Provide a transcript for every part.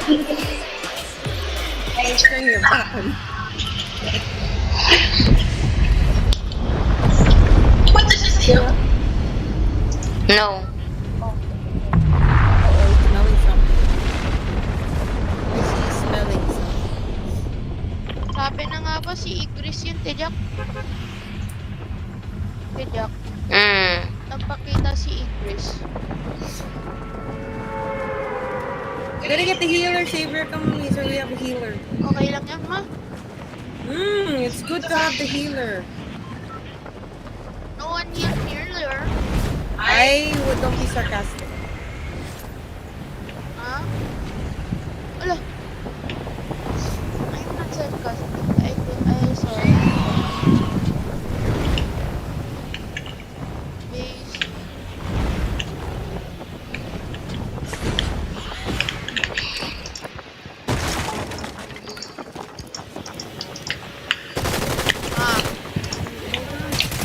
Turn your back on. What does this do? No. Uh-oh, smelling something. I see smelling something. Sabi na nga ba si Igris yun, Tejak? Tejak, nagpakita si Igris. Gotta get the healer, Savior. Come on, so we have a healer. Okay lang yan, ma? It's good to have the healer. No one healed me earlier. Don't be sarcastic. Ha? Wala. I'm not sarcastic. I sorry. Base.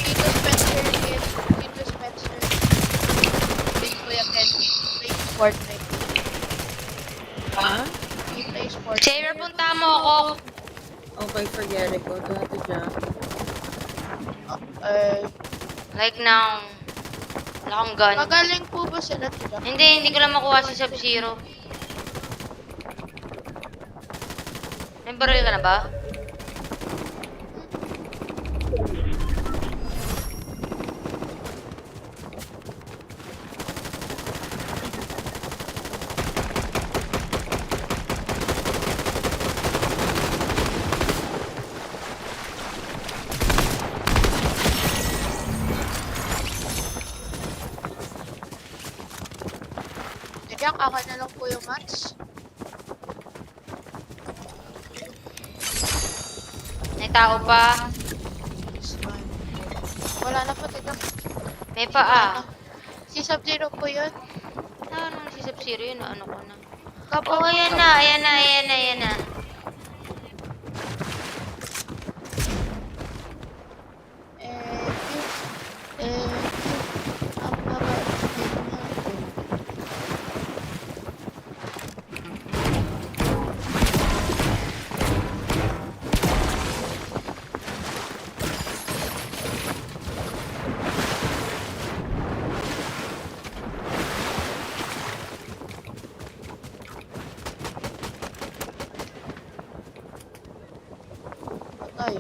Tito Spencer. Big Kuya Ken. Plays Fortnite. Huh? He plays Fortnite. Saber, punta mo ako. Okay, forget it. Go to the job. Like now. Wala akong gun. Magaling po ba sila, Tito? Hindi ko lang makuha si Sub-Zero. May baril ka na ba? Jack, ako na lang po yung match. May tao pa. Wala na po, Jack. May paa. Si Sub-Zero po yun. Ano si Sub-Zero yun? Ano ko na? Kapag Oh, ayan na. Ang baba. Patay.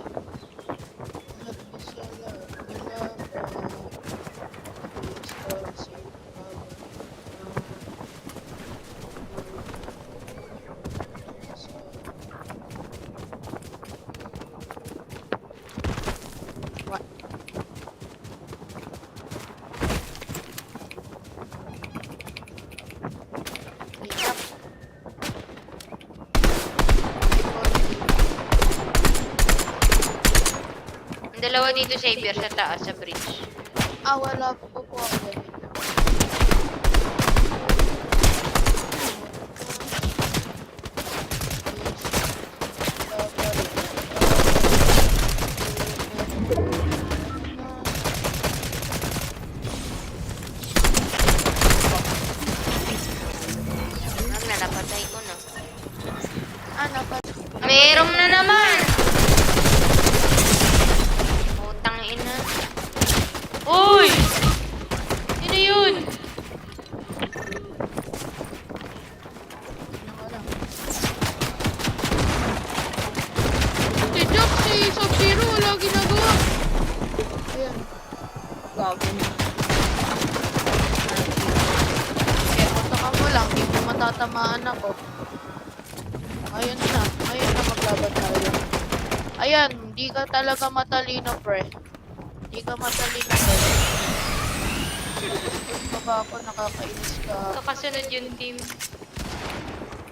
Ang dalawa dito, Savior, sa taas, sa bridge. Wala po po ako. Napatay ko na. Meron na naman! Putang ina. Uy! Sino yun? Si Jack, si Sub-Zero, wala ginagawa. Ayan. Gago na. Kaya punta mo lang, hindi mo matatamaan ako. Ayun na maglaban tayo. Ayan, hindi ka talaga matalino, pre. Hindi ka matalino, pre. Gusto ba ako, nakakainis ka. Kakasunod yung team.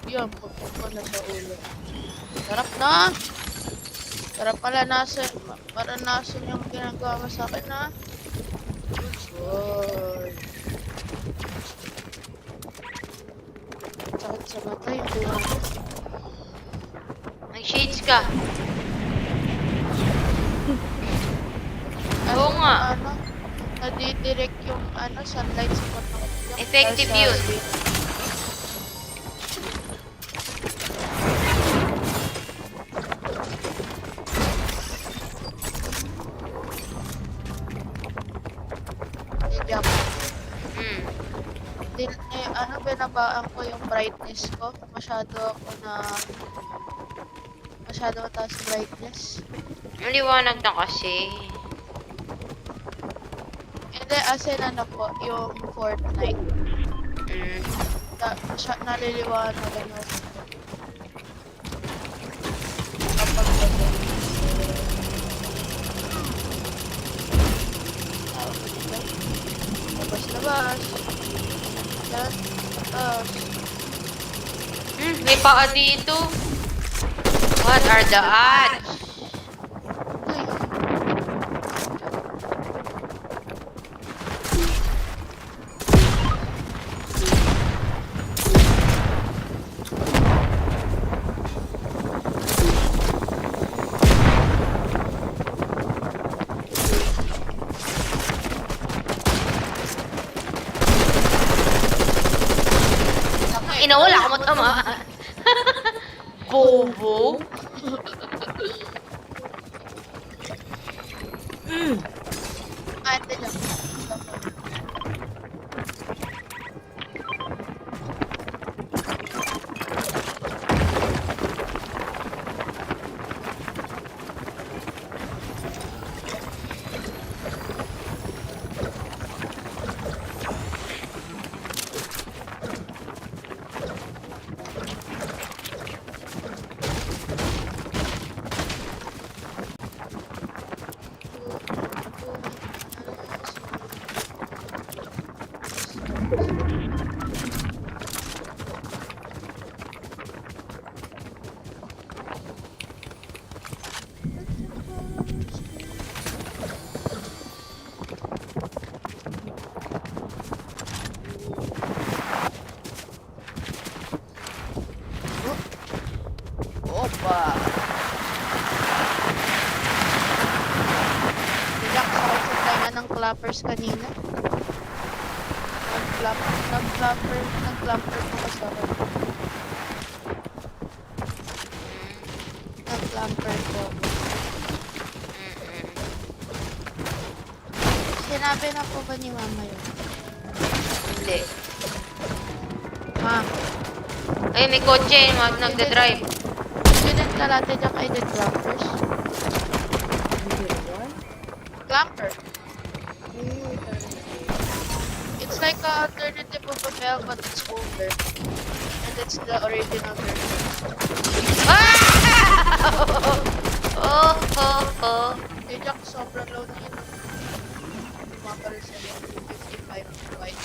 Yan, putok ko na sa ulo. Sarap na! Sarap pala maranasan yung ginagawa mo sa akin, ha? Good. Sakit sa mata yung buwan. May shades ka. Oo nga. Nadidirect yung sunlight sa mata ko. Effective yun. binabaan ko yung brightness ko. Masyado mataas yung brightness. Ang liwanag na kasi. Hindi, as in ano po, yung Fortnite. Mm. Naliliwanagan ako. Kapag gabi. Labas. Yan. Labas. May paa dito. What are the odds? Uy. Ina, wala ka matamaan. Bobo. Ate lang. Opa. Relax ako sa tainga ng clappers kanina. Nag-clapper po kasi ako. Nag-clapper po. Sinabi na po ba ni mama yun? Hindi. Ma'am, Ay, may kotse. Nagda-drive. didn't kalate dyan kayo the clappers? Clamper. It's like a alternative of a bell, but it's older. And it's the original version. Oh, oh, oh. Yung Jack, sobrang low na yun. Tumagal sila. 55 white.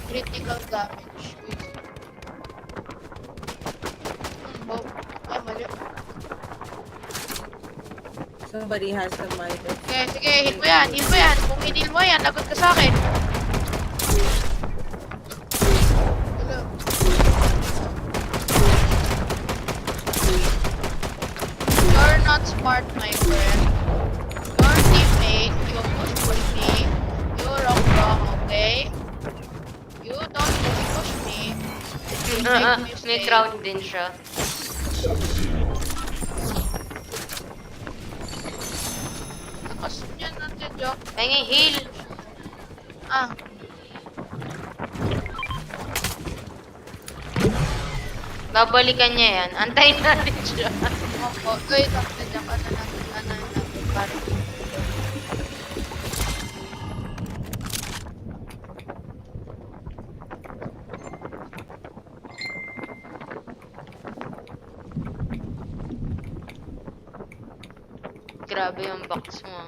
Critical damage. Oh, ay mali. Somebody has the mic. Sige, hit mo yan. Kung hinil mo yan, lagot ka sa akin. Hello. You're not smart, my friend. Your teammate, you push me. You're wrong, okay? You don't push me. You make me May stay. crowd din siya. Lakas niya nandiyan, Jock. Ay, heal. Ah, Babalikan niya yan. Antayin natin siya. opo. Wait, nandiyan ka na natin. Parang Grabe yung box mo.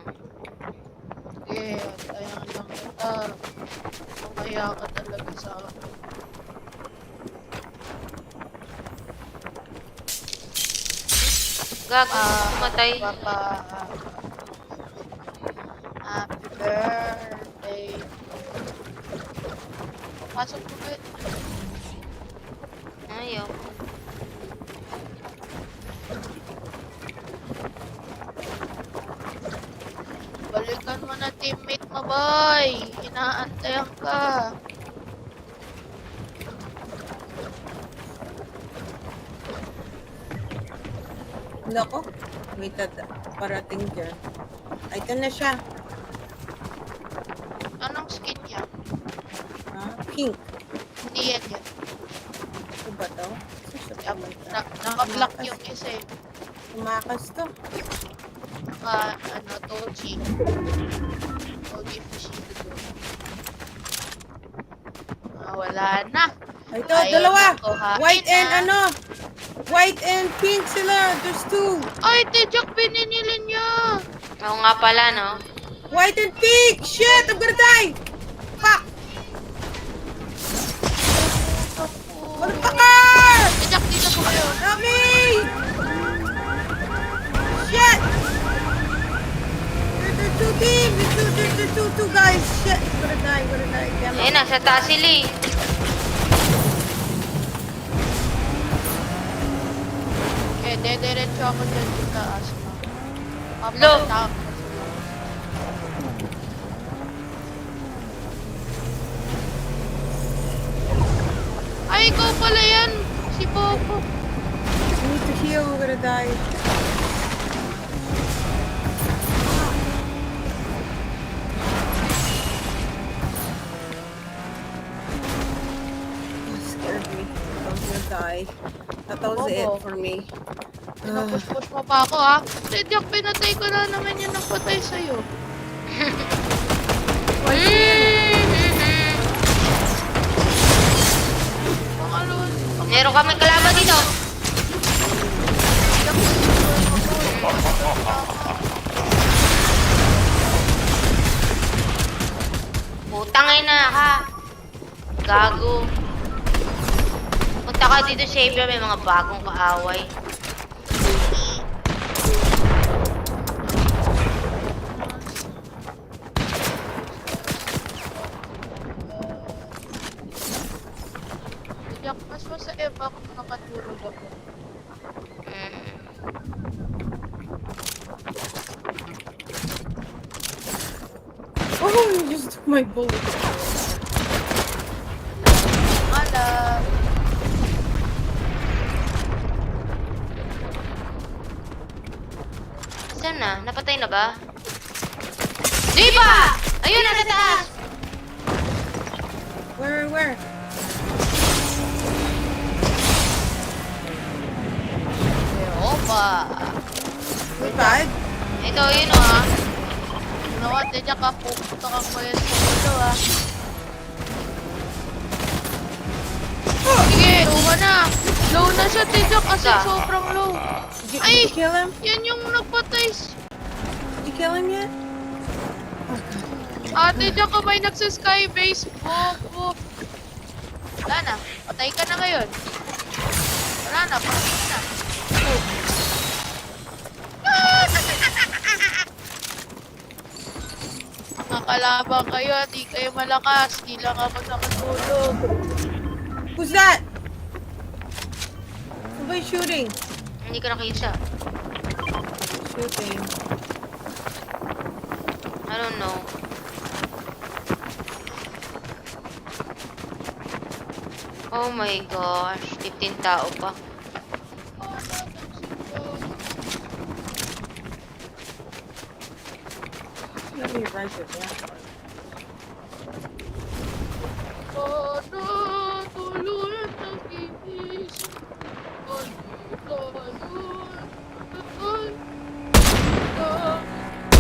sige, tayo lang kita. Mamaya ka talaga sa akin. Gago, kumatay. Papa, happy birthday. Pasok mo ba? Ayaw. Balikan mo na teammate mo, boy. Inaantayan ka. Nako, may parating dyan. Ay, ito na siya. Anong skin niya? Ha? Pink. Hindi yan yun. Ito ba to? Kasi siya Yup, pumunta. naka-block yung isa eh. Tumakas to. Toji. Toji Fishito doon. Wala na. Ay, ito, Ayaw dalawa. na kuhain White and na. ano? White and pink sila. There's two. Ay, Tejak, pininilan niya. Oo nga pala, no? White and pink. Shit, I'm gonna die. Fuck. Motherfucker! Tejak, dito po kayo. Help me! Shit! There's two teams. There's two guys. Shit, I'm gonna die. Damn Ayun it. na, sa taas sila eh. Okay, dediretso ako dyan sa taas. Lo. Papatak ako. Ay, ikaw pala yan. Si Popo. I need to heal. I'm gonna die. That scared me. I'm gonna die. That was it for me. Pinupush-push mo pa ako, ha? Tedyak, pinatay ko na naman yung nagpatay sa'yo. Pangalawang... Meron kami kalaban dito. Putang ina ka. Gago. Punta ka dito, Xavier. May mga bagong kaaway. Tedyak, mas masaya ba kung nakatulog ako? Mm. Oh, you just took my bullet. Alam. Saan na? Napatay na ba? Di ba? Ayun, nasa taas! Where? Opa. We bad? Ito, yun o ha. You know what, Tedyak, ha? Pupunta ka ko yan sa ulo, ha? Sige, low ka na. Low na siya, Tedyak, kasi Isa. sobrang low. Did Ay! you kill him? Yan yung nagpatay. Did you kill him yet? Oh, God. Tedyak, ka may nagsa-skybase. Bobo. Wala na. Patay ka na ngayon. Wala na, patay na. Nakakalaban kayo, di kayo malakas. Di lang ako nakatulog. Who's that? Somebody shooting. Hindi ko nakita. Shooting. I don't know. Oh my gosh. 15 tao pa. Let me write it down. Tuluyan ng ibis.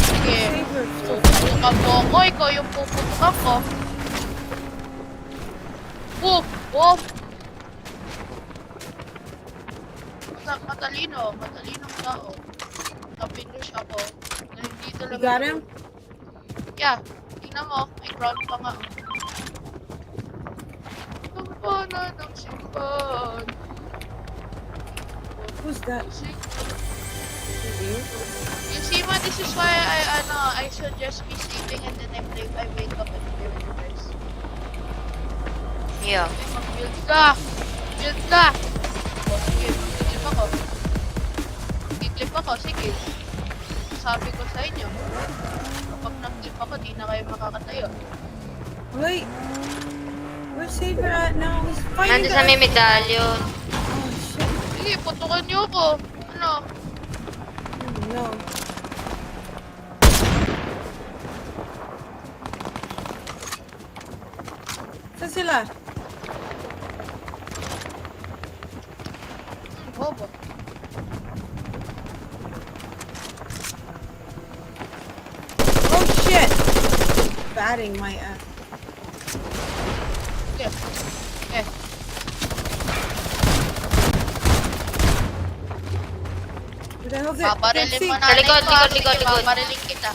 Sige. Saber. So, pupukan mo ako. Ikaw yung pupukan ko. Boom! Boom! Matalino. Matalinong tao. Napinush ako. Na hindi You talaga... got him? Yeah. Tingnan mo. May crown pa nga. Kampana ng simbahan. Who's that? You? You see ma, this is why I suggest me sleeping and then I wake up and play with you guys. Yeah. Okay, mag-build ka! Build ka! O, sige, mag-clip ako. Mag-clip ako, sige. Sabi ko sa inyo, kapag nag-clip ako, di na kayo makakatayo. Wait. Where's Saber at now? He's fighting Nandun sa may medallion. Oh, shit. Sige, putukan niyo ako. Ano? Oh, no. Saan sila? Bobo. Oh shit! Batting my ass. Okay. Okay. Who the hell's it? Babarilin Can't see. mo Sa nanay likod, ko, ah. likod, Sige, likod, likod. babarilin kita.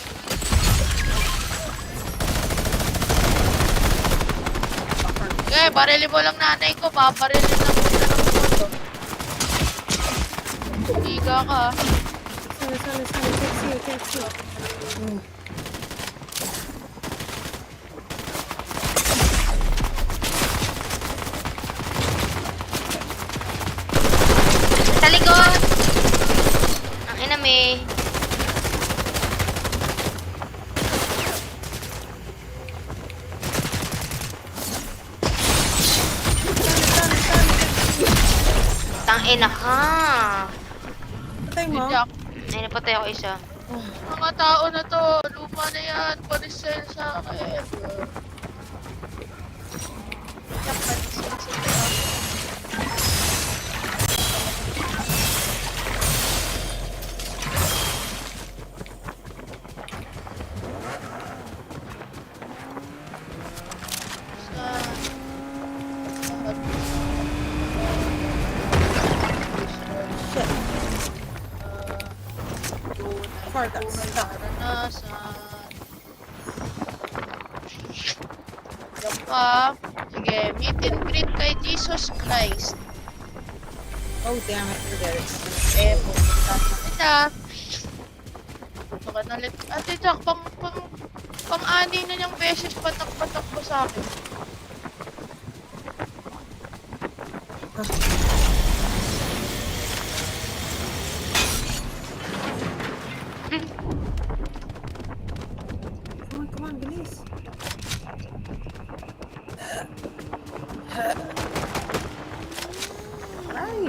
Okay, barilin mo lang nanay ko. Babarilin lang kita ng mundo. Higa ka. Sorry, sorry, sorry. Can't see, can't see. Mm. Sa likod! Ang inami. Tang ina ka. Patay mo? Jack, Ay, napatay ako isa. mga tao na to. Luma na yan. Panisel sa akin. Jack, panisel sa akin. Shit. Car got stuck. Diyan ka. Sige, meet and greet kay Jesus Christ. Oh damn it, forget it. Eh, pupunta na kita. Punta ka na ulit. Ate Jack, pang-ani na niyang beses patak-patak mo sa akin. Come on, bilis. Ay,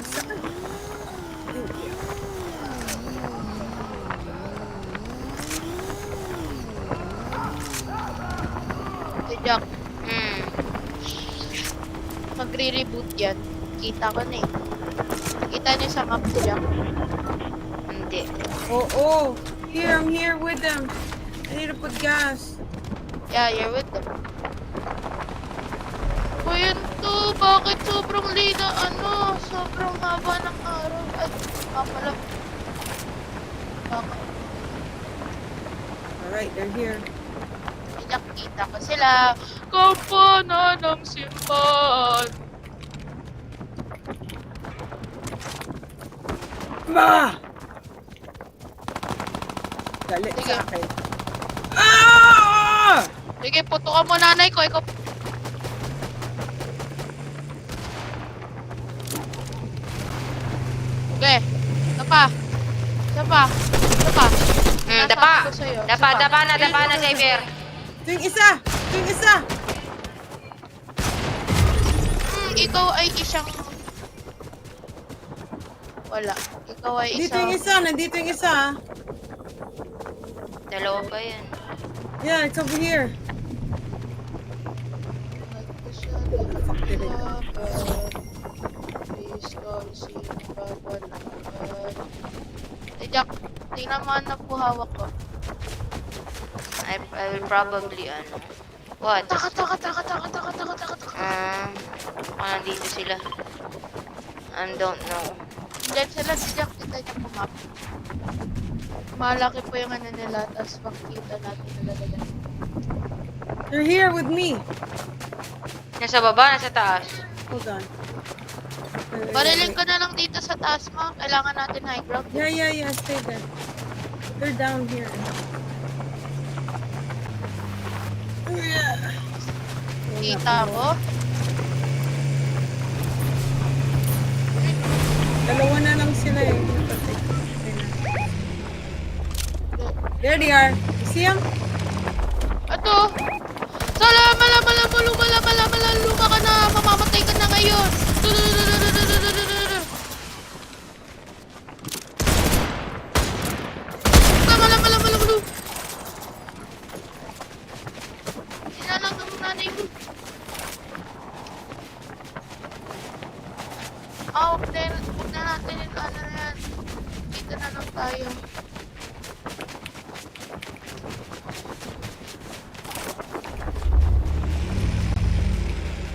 sakit. Thank you. Ate Jack, Hmm. magre-reboot yan. Kita ko na eh. Kita niyo sa map si Jack. Hindi. Oh. Here, I'm here with them. I need to put gas. Yeah, you're with them. O yun to, bakit sobrang lina, sobrang haba ng araw. Ay, pala. Bakit? Alright, they're here. Pinakita ko sila. Kampanan ng simbahan. Ma! Galit Sige. sa akin. Ah! Sige, putukan mo nanay ko. Ikaw. Okay. Isa pa. Isa pa. Isa pa. Hmm, Nasabi dapa. ko sa'yo. Isa Dapa, pa. dapa na, Xavier. Ito yung isa! Ito yung isa! Ikaw ay isang... Wala. Ikaw ay Dito yung isa! Nandito yung isa! Dalawa pa yan. Yeah, it's over here. Fuck did it. Jack, tingnan mo na po hawak ko. I will probably, What? Taka. Nandito sila. I don't know. Diyan sila si Jack, kita niya po map. Malaki po yung nila, tapos makikita natin talaga yan. They're here with me. Nasa baba, nasa taas. Hold on. Barilin ko na lang dito sa taas mo. Kailangan natin high ground. Yeah. Stay there. They're down here. Kita ko. Dalawa na lang sila eh. There they are. You see them? Ato! Luma ka na! Mamamatay ka na ngayon! Malalu! Sinalang ng nanay mo. Out there! natin yung ano na yan. Dito na lang tayo.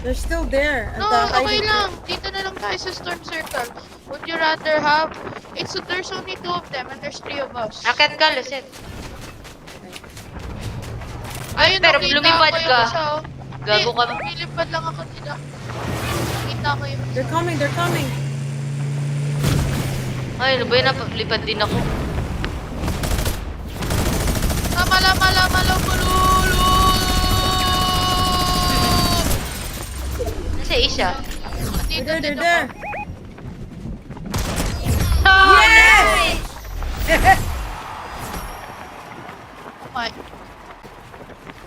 They're still there. No, At the okay hiding- lang. Dito na lang tayo sa storm circle. Would you rather have... There's only 2 of them and there's 3 of us. Akit ka, Lucet. Ayun, Pero nakita lumipad ko yung ka. isa, oh. Gago ka. Hindi, lumipad lang ako nila. Nakita ko yung isa. They're coming, they're coming. Ay, ano ba yun? Napalipad din ako. Mala, bululu! Nasa isa. Dito, They're there, dito they're there. ka. Oh, Yes! nice! Okay.